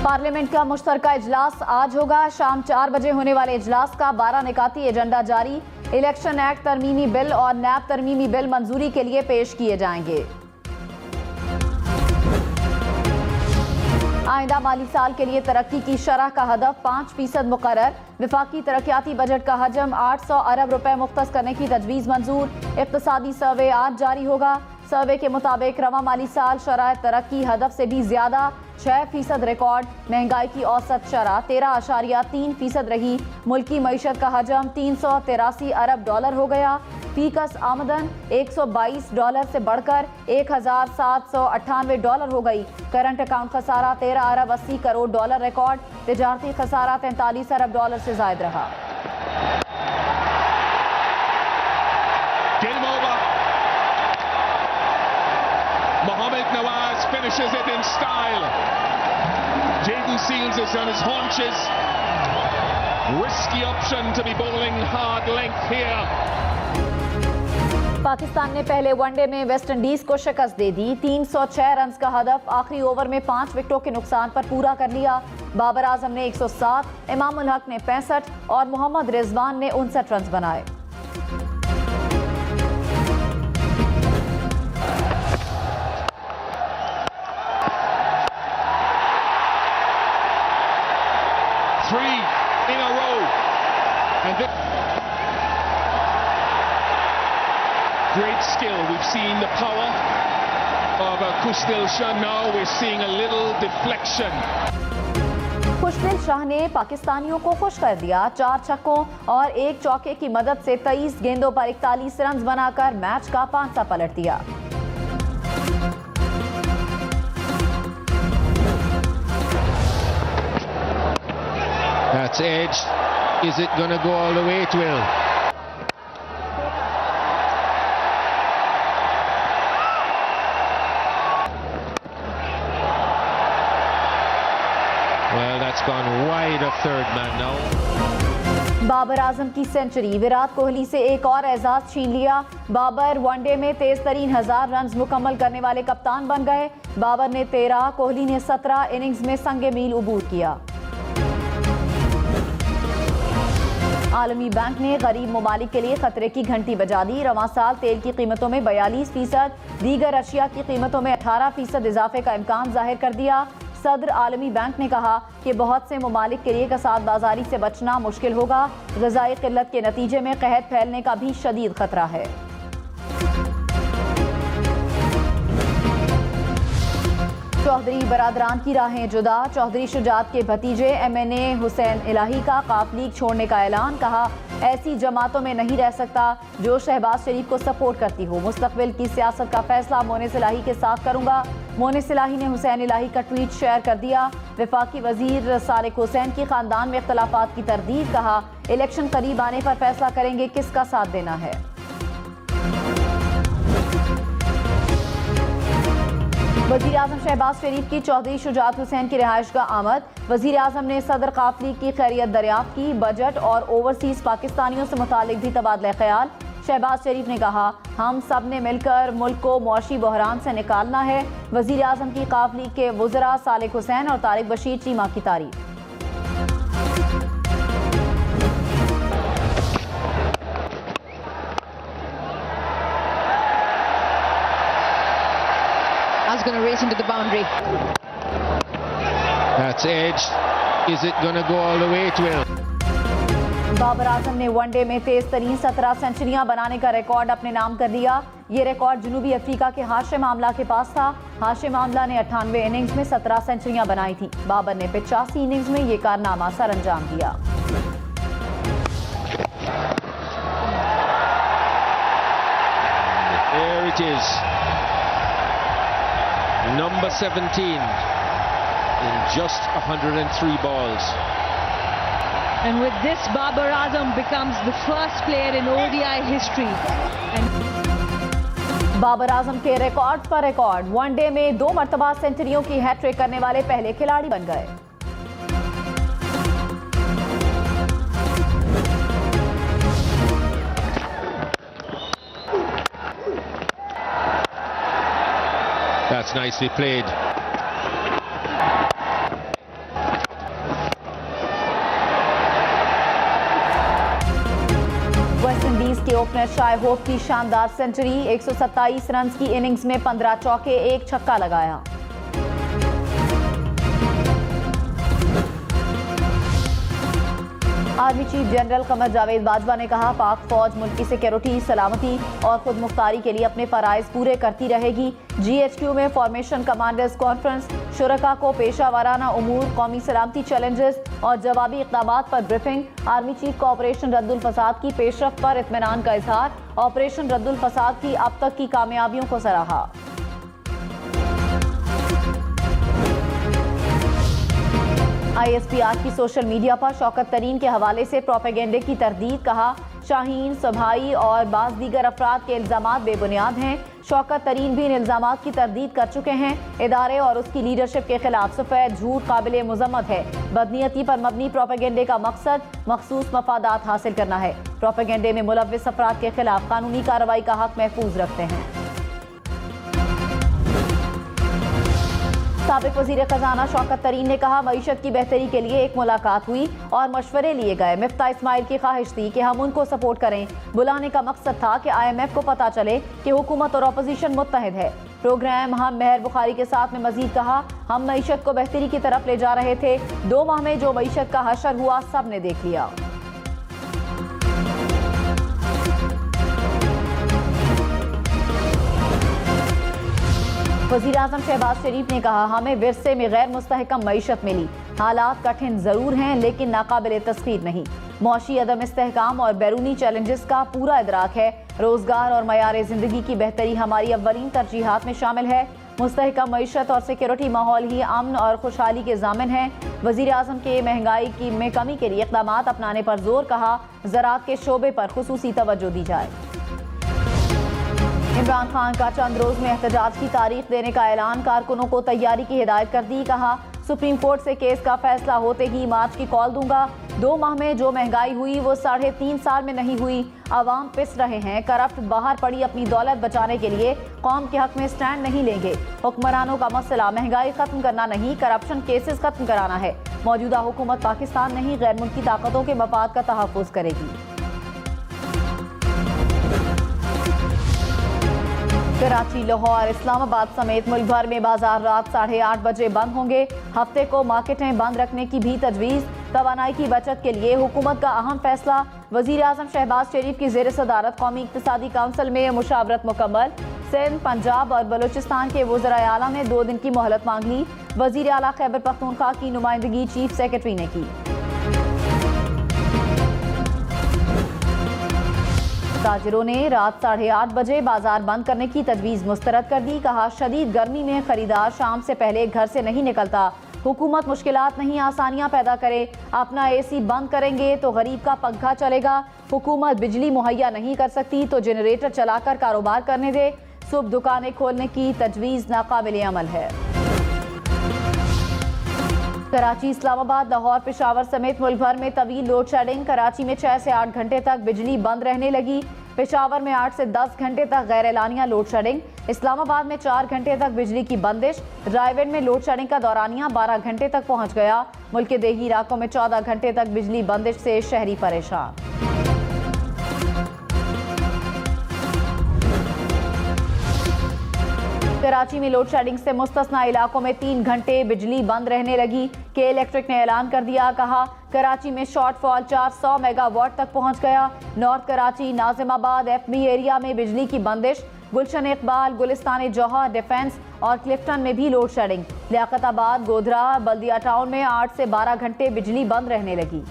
Parliament का मुश्तरका इजलास आज होगा। शाम 4 बजे होने वाले इजलास का 12 निकाती एजेंडा जारी। इलेक्शन एक्ट तरमीमी बिल और नैब तरमीमी बिल मंजूरी के लिए पेश किए जाएंगे। आइंदा माली साल के लिए तरक्की की शरह का हदफ 5% मुकर्रर। विफाकी तरक्याती बजट का हजम 800 अरब रुपए मुख्तस करने की तजवीज़ मंजूर। इक्तिसादी सर्वे आज जारी होगा। सर्वे के मुताबिक रवा माली साल शरह तरक्की हदफ से भी ज्यादा 6% रिकॉर्ड। महंगाई की औसत शरह 13.3% रही। मुल्की मईशत का हजम 383 अरब डॉलर हो गया। फीकस आमदन $122 से बढ़कर 1798 डॉलर हो गई। करंट अकाउंट खसारा 13 अरब 80 करोड़ डॉलर रिकॉर्ड। तिजारती खसारा 43 अरब डॉलर से जायद रहा। Mohamed Nawaz finishes it in style. Jayden Seales is on his haunches. Risky option to be bowling hard length here. Pakistan ने पहले वनडे में वेस्ट इंडीज को शिकस्त दे दी। 306 रन का हदफ आखिरी ओवर में 5 विकेटों के नुकसान पर पूरा कर लिया। बाबर आजम ने 107, इमाम उल हक ने 65 और मोहम्मद रिजवान ने 59 रन बनाए। Three in a row, and great skill. We've seen the power of Kusnil Shah. Now we're seeing a little deflection. खुशदिल शाह ने पाकिस्तानियों को खुश कर दिया। 4 छक्कों और 1 चौके की मदद से 23 गेंदों पर 41 रन बनाकर मैच का पांचा पलट दिया। That's edge. Is it going to go all the way? It will. Well, that's gone wide of third man now. Babar Azam की सेंचुरी। विराट कोहली से एक और एजाज छीन लिया। बाबर वनडे में तेज तरीन 1000 रन मुकम्मल करने वाले कप्तान बन गए। बाबर ने 13, कोहली ने 17 इनिंग्स में संगे मील उबूर किया। आलमी बैंक ने गरीब ममालिक के लिए खतरे की घंटी बजा दी। रवां साल तेल की कीमतों में 42%, दीगर अशिया की कीमतों में 18% इजाफे का इम्कान जाहिर कर दिया। सदर आलमी बैंक ने कहा कि बहुत से ममालिक के लिए कसाद बाजारी से बचना मुश्किल होगा। ग़िज़ाई क़िल्लत के नतीजे में कहत फैलने का भी शदीद खतरा है। चौधरी बरादरान की राहें जुदा। चौधरी शुजात के भतीजे MNA हुसैन इलाही का काफ लीग छोड़ने का ऐलान। कहा, ऐसी जमातों में नहीं रह सकता जो शहबाज शरीफ को सपोर्ट करती हो। मुस्तकबिल की सियासत का फैसला मोनिस इलाही के साथ करूंगा। मोनिस इलाही ने हुसैन इलाही का ट्वीट शेयर कर दिया। वफाकी वजीर सालिक हुसैन की खानदान में इख्तलाफात की तरदीद। कहा, इलेक्शन करीब आने पर फैसला करेंगे किसका साथ देना है। वज़ीर आज़म शहबाज शरीफ की चौधरी शुजात हुसैन की रिहाइशगाह आमद। वज़ीर आज़म ने सदर काफली की खैरियत दरियाफ्त की। बजट और ओवरसीज पाकिस्तानियों से मुतालिक भी तबादला ख्याल। शहबाज शरीफ ने कहा, हम सब ने मिलकर मुल्क को मुआशी बहरान से निकालना है। वज़ीर आज़म की काफली के वज़रा सालिक हुसैन और तारिक बशीर चीमा की तारीफ। Going to race into the boundary. That's edge. Is it going to go all the way? It will. Babar Azam ने वनडे में तेज तरीन 17 सेंचुरियां बनाने का रिकॉर्ड अपने नाम कर लिया। ये रिकॉर्ड जनूबी अफ्रीका के हाशिम आमला के पास था। हाशिम आमला ने 98 इनिंग्स में 17 सेंचुरियां बनाई थी। बाबर ने 85 इनिंग्स में ये कारनामा सर अंजाम दिया। There it is. Number 17 in just 103 balls. And with this, Babar Azam becomes the first player in ODI history. Babar Azam के रिकॉर्ड पर रिकॉर्ड। वनडे में 2 मरतबा सेंचुरियों की हैट्रिक करने वाले पहले खिलाड़ी बन गए। That's nicely played. Opener Shai Hope की शानदार सेंचुरी, 127 रन की इनिंग्स में 15 चौके, 1 छक्का लगाया। Army chief general Qamar Javed Bajwa ने कहा, पाक फौज मुल्क की सिक्योरिटी, सलामती और खुद मुख्तारी के लिए अपने फराइज पूरे करती रहेगी। GHQ में फॉर्मेशन कमांडर्स कॉन्फ्रेंस, शुरका को पेशा वाराना उमूर, कौमी सलामती चैलेंजेस और जवाबी इक़दाम पर ब्रीफिंग। आर्मी चीफ को ऑपरेशन रद्दुल फसाद की पेशरफ पर इत्मीनान का इजहार, ऑपरेशन रद्दुल फसाद की अब तक की कामयाबियों को सराहा। ISPR की सोशल मीडिया पर शौकत तरीन के हवाले से प्रोपेगेंडे की तरदीद, कहा शाहीन, सभाई और बाज़ दीगर अफराद के इल्ज़ामात बेबुनियाद हैं। शौकत तरीन भी इन इल्ज़ामात की तरदीद कर चुके हैं। इदारे और उसकी लीडरशिप के खिलाफ सफ़ेद झूठ काबिल मुज़म्मत है। बदनीयती पर मबनी प्रोपेगेंडे का मकसद मखसूस मफादात हासिल करना है। प्रोपेगेंडे में मुलव्विस अफराद के खिलाफ कानूनी कार्रवाई का हक महफूज रखते हैं। साबिक वज़ीर खजाना शौकत तरीन ने कहा, मईशत की बेहतरी के लिए एक मुलाकात हुई और मशवरे लिए गए। मिफ्ता इस्माइल की ख्वाहिश थी कि हम उनको सपोर्ट करें। बुलाने का मकसद था कि IMF को पता चले कि हुकूमत और अपोजिशन मुत्तहिद है। प्रोग्राम हम मेहर बुखारी के साथ में मजीद कहा, हम मईशत को बेहतरी की तरफ ले जा रहे थे। 2 माह में जो मईशत का हशर हुआ सब ने देख लिया। वज़ीर आज़म शहबाज शरीफ ने कहा, हमें विरसे में गैर मुस्तहकम मईशत मिली। हालात कठिन ज़रूर हैं लेकिन नाकाबिले तस्खीर नहीं। मौशी अदम इस्तेहकाम और बैरूनी चैलेंजेस का पूरा इदराक है। रोज़गार और मयार ज़िंदगी की बेहतरी हमारी अव्वलीन तरजीहात में शामिल है। मुस्तहकम मईशत और सिक्योरिटी माहौल ही अमन और खुशहाली के ज़ामिन है। वज़ीर आज़म के महंगाई में कमी के लिए इक़दामात अपनाने पर जोर, कहा ज़राअत के शोबे पर खुसूसी तवज्जो दी जाए। इमरान खान का चंद रोज में एहतजाज की तारीख देने का ऐलान, कारकुनों को तैयारी की हिदायत कर दी। कहा, सुप्रीम कोर्ट से केस का फैसला होते ही मार्च की कॉल दूंगा। 2 माह में जो महंगाई हुई वो 3.5 साल में नहीं हुई। आवाम पिस रहे हैं, करप्ट बाहर पड़ी अपनी दौलत बचाने के लिए कौम के हक में स्टैंड नहीं लेंगे। हुक्मरानों का मसला महंगाई खत्म करना नहीं, करप्शन केसेस खत्म कराना है। मौजूदा हुकूमत पाकिस्तान नहीं, गैर मुल्की ताकतों के मफाद का तहफ़्फ़ुज़ करेगी। कराची, लाहौर, इस्लामाबाद समेत मुल्क भर में बाजार रात 8:30 बजे बंद होंगे। हफ्ते को मार्केटें बंद रखने की भी तजवीज़। तवानाई की बचत के लिए हुकूमत का अहम फैसला। वज़ीर आज़म शहबाज शरीफ की ज़ेर सदारत कौमी इक़्तिसादी काउंसिल में मुशावरत मुकम्मल। सिंध, पंजाब और बलूचिस्तान के वज़राए आला ने 2 दिन की मोहलत मांग ली। वज़ीर आला खैबर पख्तूनख्वा की नुमाइंदगी चीफ सेक्रेटरी ने की। ताजिरों ने रात 8:30 बजे बाजार बंद करने की तजवीज़ मुस्तरद कर दी। कहा, शदीद गर्मी में खरीदार शाम से पहले घर से नहीं निकलता। हुकूमत मुश्किलात नहीं आसानियां पैदा करे। अपना AC बंद करेंगे तो गरीब का पंखा चलेगा। हुकूमत बिजली मुहैया नहीं कर सकती तो जनरेटर चलाकर कारोबार करने दे। सुबह दुकानें खोलने की तजवीज़ नाकाबिल अमल है। कराची, इस्लामाबाद, लाहौर, पेशावर समेत मुल्क भर में तवील लोड शेडिंग। कराची में 6 से 8 घंटे तक बिजली बंद रहने लगी। पेशावर में 8 से 10 घंटे तक गैर एलानिया लोड शेडिंग। इस्लामाबाद में 4 घंटे तक बिजली की बंदिश। रायवेंड में लोड शेडिंग का दौरानिया 12 घंटे तक पहुंच गया। मुल्क के देही इलाकों में 14 घंटे तक बिजली बंदिश से शहरी परेशान। कराची में लोड शेडिंग से मुस्तस्ना इलाकों में 3 घंटे बिजली बंद रहने लगी। के इलेक्ट्रिक ने ऐलान कर दिया। कहा, कराची में शॉर्टफॉल 400 मेगावाट तक पहुंच गया। North Karachi, Nazimabad, FB area में बिजली की बंदिश। गुलशन इकबाल, गुलिस्तान जौहर, डिफेंस और क्लिफ्टन में भी लोड शेडिंग। लियाकताबाद, गोधरा, बल्दिया टाउन में 8 से 12 घंटे बिजली बंद रहने लगी।